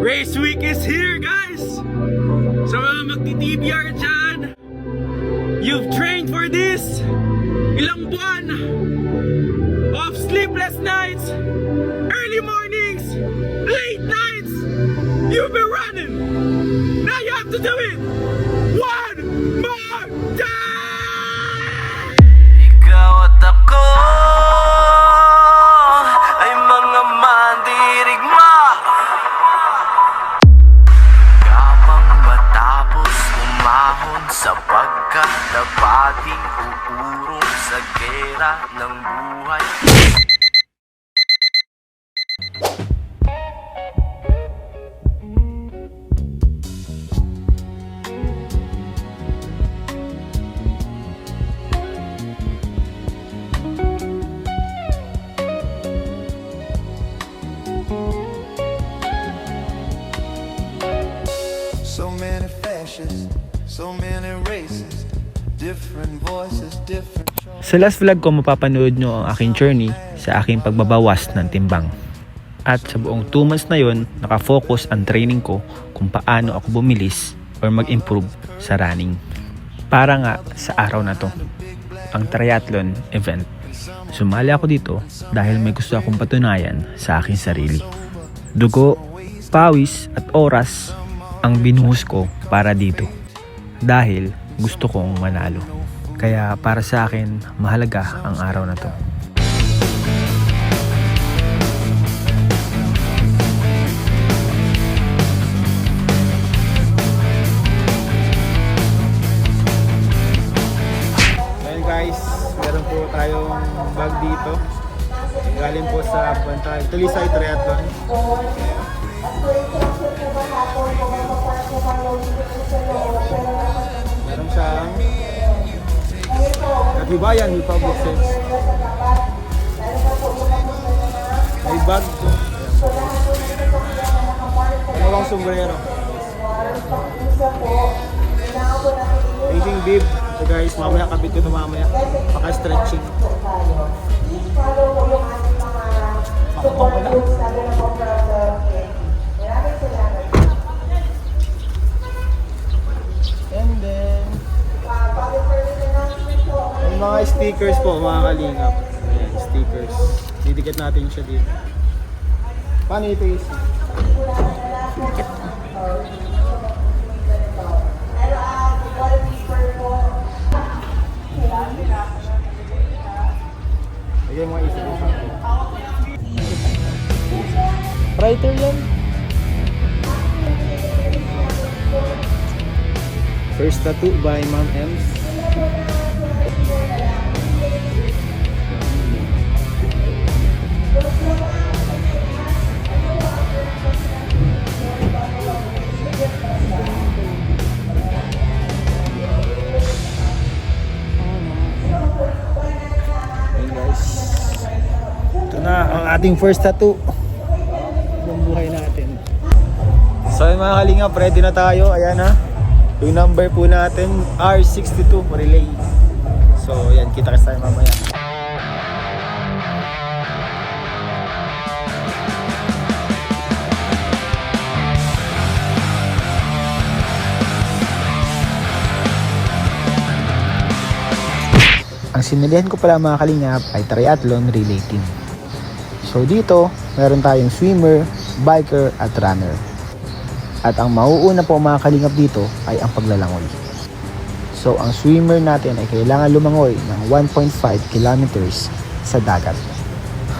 Race week is here, guys! Sa mga magti-TBR dyan, you've trained for this! Ilang buwan of sleepless nights, early mornings, late nights! You've been running! Now you have to do it! One more time! Ikaw at ako ay mga mandirigma. Kapang matapos umahon sa pagkatapating uurong sa gera ng buhay. So many fashions, so many races, different voices, different choices. Sa last vlog ko mapapanood nyo ang aking journey sa aking pagbabawas ng timbang. At sa buong 2 months na yon, nakafocus ang training ko kung paano ako bumilis or mag-improve sa running. Para nga sa araw na to, ang triathlon event. Sumali ako dito dahil may gusto akong patunayan sa aking sarili. Dugo, pawis at oras ang binuhos ko para dito. Dahil gusto kong manalo. Kaya para sa akin, mahalaga ang araw na to. Ngayon guys, meron po tayong bag dito. Galing po sa Talisay Triathlon. Meron siyang Katibayan Republic Sense. May bag to. Dalawang sombrero. Racing bib. So guys, mamaya kapit ko ito mamaya. Paka-stretching. Makapang ko lang. And then may mga stickers po mga kalingap. Ayan, stickers. Didikit natin siya dito. Paano ito isi? Ayan mga isi. Writer yan. First tattoo by Ma'am Ems. Ayan guys. Ito na ang ating first tattoo. Ang buhay natin. So yung mga kalingap, ready na tayo. Ayan ha. Yung number po natin, R62 relay. So yan, kita kasi tayo mamaya. Ang sinilihan ko pala mga kalingap ay triathlon relay team. So dito, meron tayong swimmer, biker at runner. At ang mauuna po mga kalingap dito ay ang paglalangoy. So ang swimmer natin ay kailangan lumangoy ng 1.5 kilometers sa dagat.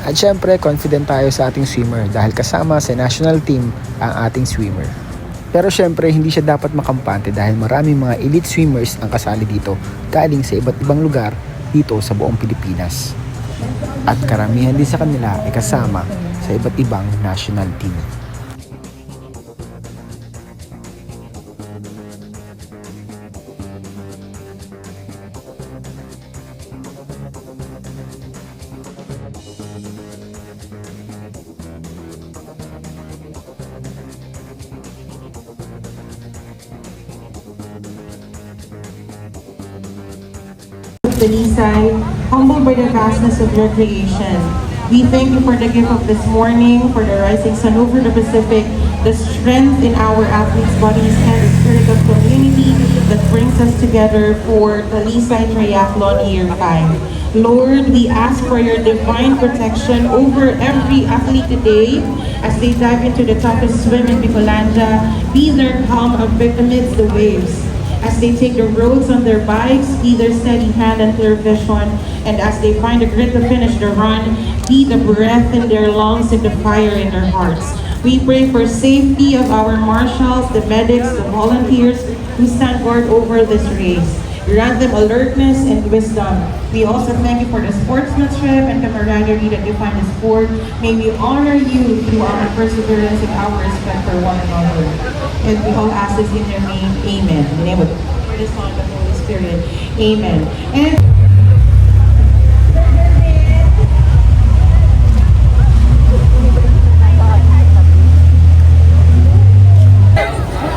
At syempre confident tayo sa ating swimmer dahil kasama sa national team ang ating swimmer. Pero syempre hindi siya dapat makampante dahil maraming mga elite swimmers ang kasali dito galing sa iba't ibang lugar dito sa buong Pilipinas. At karamihan din sa kanila ay kasama sa iba't ibang national team. Talisay, humbled by the vastness of your creation. We thank you for the gift of this morning, for the rising sun over the Pacific, the strength in our athletes' bodies, and the spirit of community that brings us together for Talisay Triathlon Year 5. Lord, we ask for your divine protection over every athlete today as they dive into the toughest swim in Bicolanda. Be their calm amidst the waves. As they take the roads on their bikes, be their steady hand and clear vision. And as they find the grit to finish the run, be the breath in their lungs and the fire in their hearts. We pray for safety of our marshals, the medics, the volunteers who stand guard over this race. Grant them alertness and wisdom. We also thank you for the sportsmanship and camaraderie that define the sport. May we honor you through our perseverance and our respect for one another. And we all ask this in your name. Amen. In the name of the Father, the Son, and the Holy Spirit. Amen. And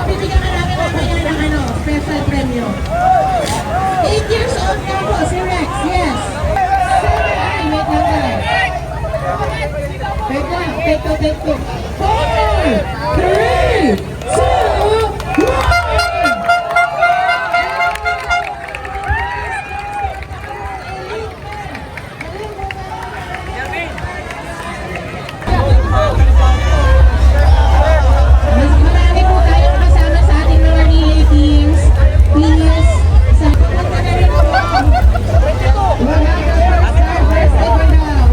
bibigyan ka namin ng kanya ng special premyo. 8 years old na po si Rex, yes. 7, wait lang tayo. Wait lang, take two. 4, 3, 2, 1! Marami po tayong kasama sa ating mga relay teams. Please, sa punta na rin po.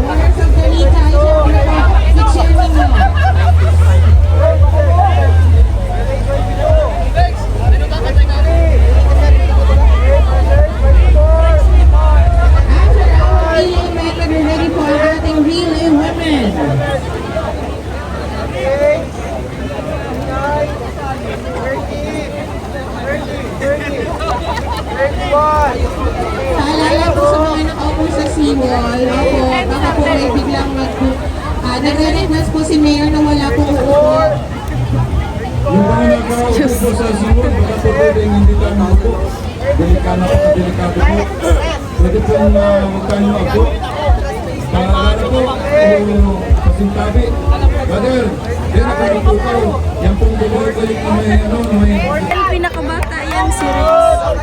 Waters of Dalita, i-share ninyo. After our relay method, we're ready for our ating relay women. Paalala po sa mga nakaupo sa seawall, ako, baka po may biglang nagre-request po si Mayor na wala po uupo. Yung mga nakaupo po sa simon, baka po pwedeng hindi tayo maupo. Delikado po. Pwede po huwag tayo maupo. Paalala po, pasintabi. Brother, yan ako maupo. Yan pong balik na may Ang pinakabata yan si Rex.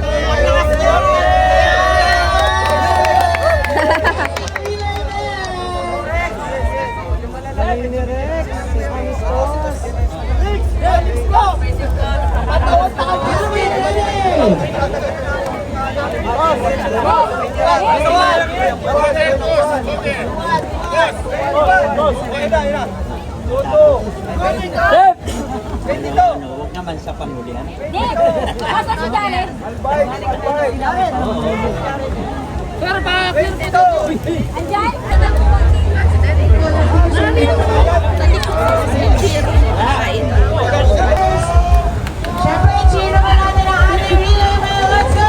Siyempre, i-cheer naman natin ang ating relay men. Let's go!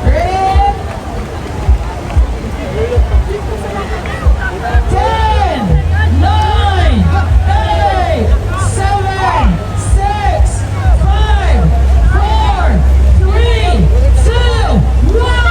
Ready? 10, 9, 8, 7, 6, 5, 4, 3, 2, 1!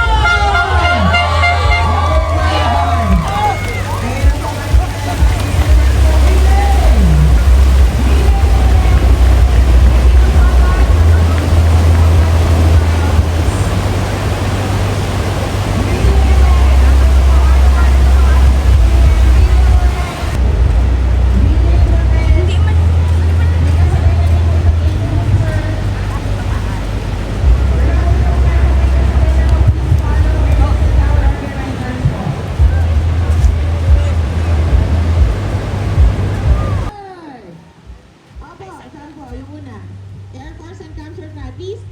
Opo, saan po? Yung una. Air Force and Capture na. Please,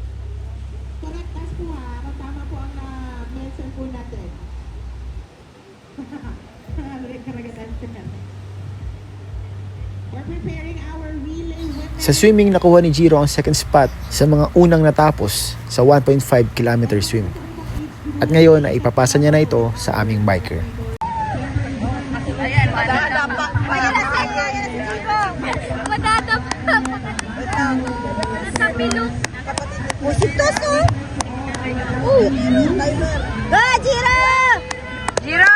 correct us po ha. Kung tama po ang mention po natin. We're preparing our relay women. Sa swimming, nakuha ni Giro ang second spot sa mga unang natapos sa 1.5 km swim. At ngayon ay ipapasa niya na ito sa aming biker. Jiro! Jiro!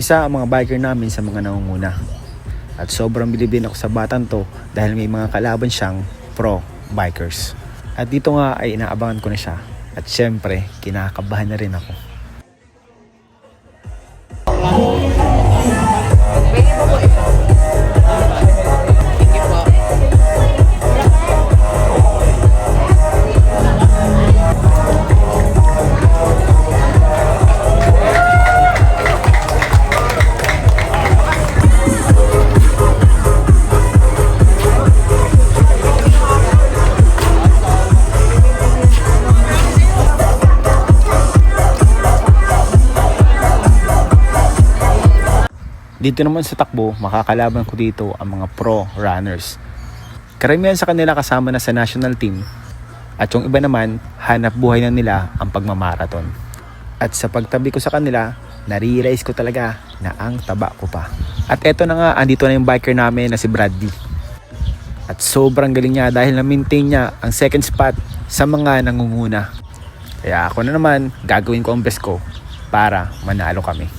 Isa ang mga biker namin sa mga nangunguna. At sobrang bilib din ako sa batang to dahil may mga kalaban siyang pro bikers. At dito nga ay inaabangan ko na siya. At syempre, kinakabahan na rin ako. Dito naman sa takbo, makakalaban ko dito ang mga pro runners. Karamihan sa kanila kasama na sa national team at yung iba naman, hanap buhay na nila ang pagmamarathon. At sa pagtabi ko sa kanila, nare-realize ko talaga na ang taba ko pa. At eto na nga, andito na yung biker namin na si Bradley. At sobrang galing niya dahil na-maintain niya ang second spot sa mga nangunguna. Kaya ako na naman, gagawin ko ang best ko para manalo kami.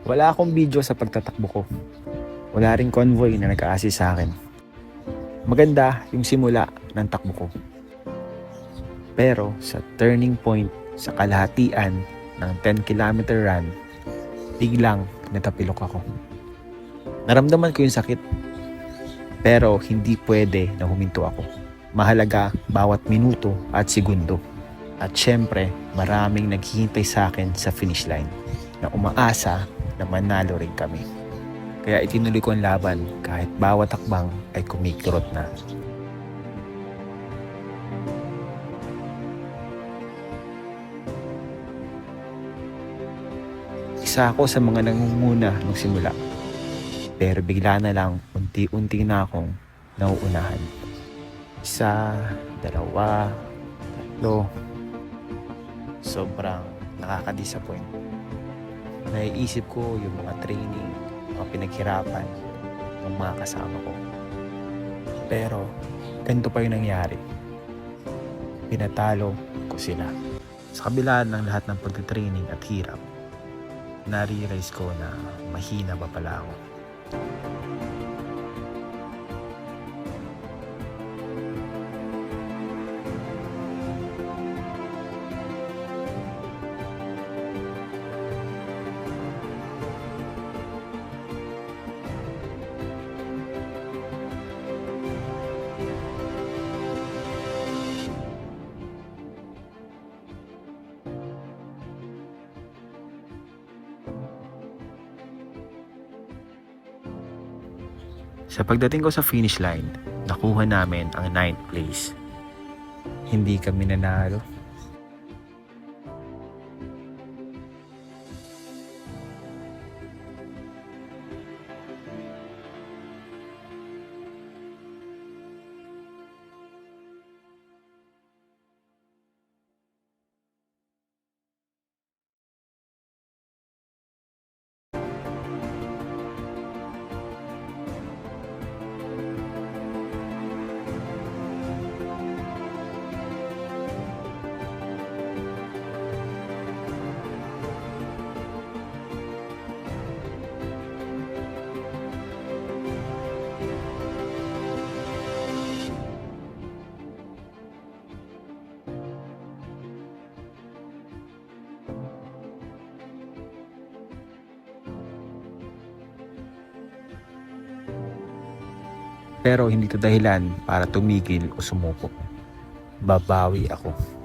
Wala akong video sa pagtatakbo ko. Wala ring convoy na nag-a-assist sa akin. Maganda yung simula ng takbo ko. Pero sa turning point sa kalahatian ng 10km run, biglang natapilok ako. Naramdaman ko yung sakit. Pero hindi pwede na huminto ako. Mahalaga bawat minuto at segundo. At syempre, maraming naghihintay sa akin sa finish line na umaasa na manalo rin kami. Kaya itinuloy ko ang laban kahit bawat hakbang ay kumikirot na. Isa ako sa mga nangunguna nung simula. Pero bigla na lang unti-unti na akong nauunahan. Isa, dalawa, tatlo. Sobrang nakaka-disappoint. Naiisip ko yung mga training, mga pinaghirapan ng mga kasama ko. Pero, ganito pa yung nangyari. Pinatalo ko sila. Sa kabila ng lahat ng pagtitraining at hirap, nare-realize ko na mahina pa pala ako. Sa pagdating ko sa finish line, nakuha namin ang 9th place. Hindi kami nanalo. Pero hindi ito dahilan para tumigil o sumuko. Babawi ako.